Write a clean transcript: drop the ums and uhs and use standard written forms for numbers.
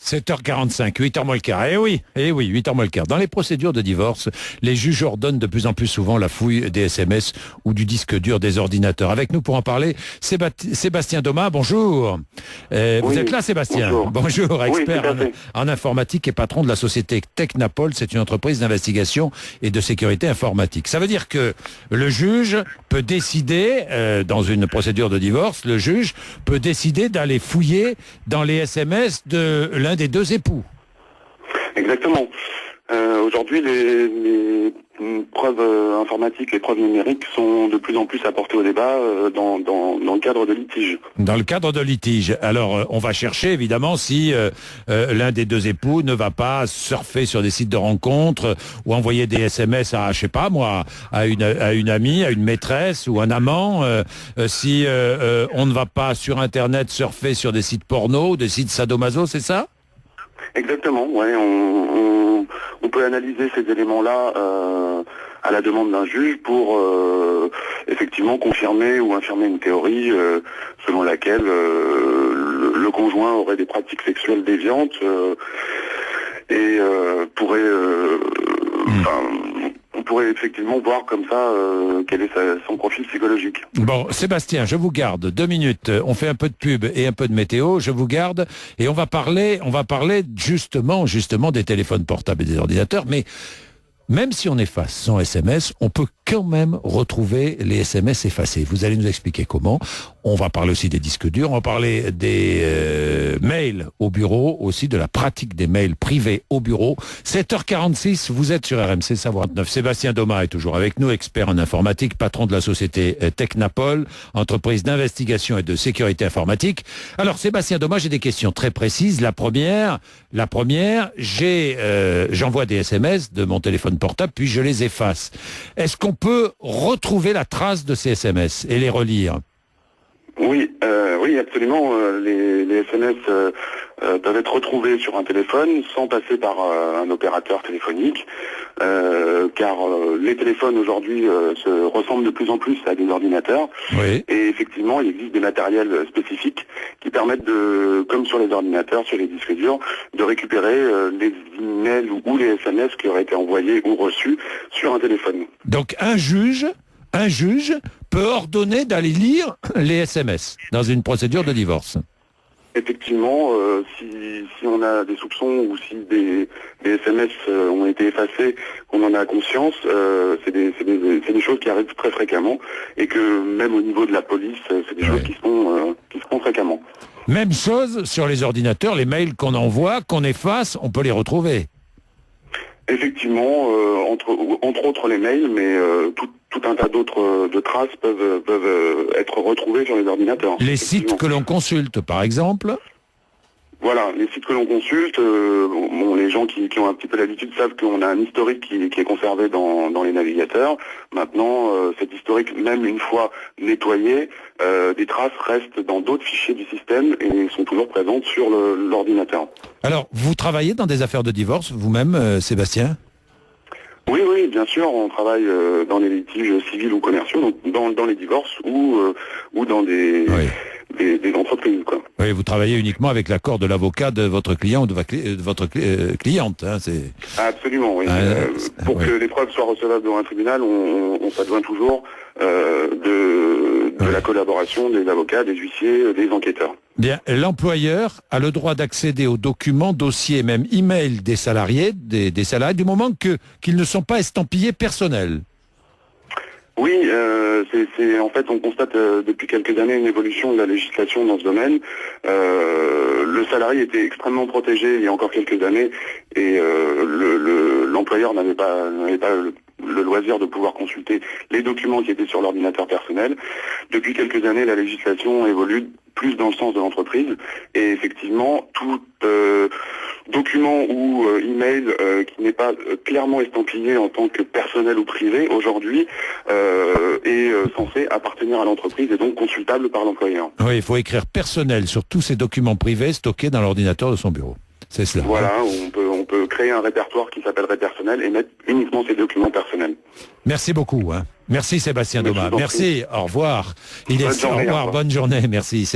7h45, 8h moins le quart. Eh oui, 8h moins le quart. Dans les procédures de divorce, les juges ordonnent de plus en plus souvent la fouille des SMS ou du disque dur des ordinateurs. Avec nous pour en parler, Sébastien Domas, bonjour. Vous êtes là, Sébastien? Bonjour, expert en informatique et patron de la société Technapol. C'est une entreprise d'investigation et de sécurité informatique. Ça veut dire que le juge peut décider, dans une procédure de divorce, le juge peut décider d'aller fouiller dans les SMS de l'un des deux époux. Exactement. Aujourd'hui, les preuves informatiques, les preuves numériques sont de plus en plus apportées au débat dans le cadre de litige. Dans le cadre de litige. Alors, on va chercher, évidemment, si l'un des deux époux ne va pas surfer sur des sites de rencontres ou envoyer des SMS à, je sais pas moi, à une amie, à une maîtresse ou un amant, si on ne va pas sur Internet surfer sur des sites porno, des sites sadomaso, c'est ça? Exactement, ouais. On peut analyser ces éléments-là à la demande d'un juge pour effectivement confirmer ou infirmer une théorie selon laquelle le conjoint aurait des pratiques sexuelles déviantes et on pourrait effectivement voir comme ça quel est son profil psychologique. Bon, Sébastien, je vous garde 2 minutes. On fait un peu de pub et un peu de météo. Je vous garde et on va parler justement des téléphones portables et des ordinateurs. Mais même si on efface son SMS, on peut quand même retrouver les SMS effacés. Vous allez nous expliquer comment. On va parler aussi des disques durs, on va parler des mails au bureau, aussi de la pratique des mails privés au bureau. 7h46, vous êtes sur RMC Savoir 9. Sébastien Domas est toujours avec nous, expert en informatique, patron de la société Technapol, entreprise d'investigation et de sécurité informatique. Alors Sébastien Domas, j'ai des questions très précises. La première, j'envoie des SMS de mon téléphone portable, puis je les efface. Est-ce qu'on peut retrouver la trace de ces SMS et les relire? Oui, absolument. Les SMS peuvent être retrouvés sur un téléphone sans passer par un opérateur téléphonique, car les téléphones aujourd'hui se ressemblent de plus en plus à des ordinateurs. Oui. Et effectivement, il existe des matériels spécifiques qui permettent comme sur les ordinateurs, sur les disques durs, de récupérer les emails ou les SMS qui auraient été envoyés ou reçus sur un téléphone. Donc un juge peut ordonner d'aller lire les SMS dans une procédure de divorce. Effectivement, si on a des soupçons ou si des SMS ont été effacés, qu'on en a conscience, c'est des choses qui arrivent très fréquemment et que même au niveau de la police, c'est des choses qui se font fréquemment. Même chose sur les ordinateurs, les mails qu'on envoie, qu'on efface, on peut les retrouver. Effectivement, entre autres les mails, mais tout un tas d'autres traces peuvent être retrouvées sur les ordinateurs. Les sites que l'on consulte, par exemple. Voilà, les sites que l'on consulte, les gens qui ont un petit peu l'habitude savent qu'on a un historique qui est conservé dans les navigateurs. Maintenant, cet historique, même une fois nettoyé, des traces restent dans d'autres fichiers du système et sont toujours présentes sur l'ordinateur. Alors, vous travaillez dans des affaires de divorce, vous-même, Sébastien ? Oui, bien sûr, on travaille dans les litiges civils ou commerciaux, donc dans les divorces ou dans des entreprises, quoi. Oui, vous travaillez uniquement avec l'accord de l'avocat de votre client ou de votre cliente. Hein, Absolument, oui. Pour que les preuves soient recevables devant un tribunal, on s'adjoint toujours de la collaboration des avocats, des huissiers, des enquêteurs. Bien, l'employeur a le droit d'accéder aux documents, dossiers, même emails des salariés, des salariés, du moment qu'ils ne sont pas estampillés personnels. Oui, en fait, on constate depuis quelques années une évolution de la législation dans ce domaine. Le salarié était extrêmement protégé il y a encore quelques années et l'employeur n'avait pas le loisir de pouvoir consulter les documents qui étaient sur l'ordinateur personnel. Depuis quelques années, la législation évolue plus dans le sens de l'entreprise et effectivement, tout document ou email qui n'est pas clairement estampillé en tant que personnel ou privé aujourd'hui est censé appartenir à l'entreprise et donc consultable par l'employeur. Oui, il faut écrire personnel sur tous ces documents privés stockés dans l'ordinateur de son bureau. C'est cela. Voilà, on peut créer un répertoire qui s'appellerait personnel et mettre uniquement ces documents personnels. Merci beaucoup. Merci Sébastien Domas. Merci, au revoir. Au revoir, bonne journée, merci.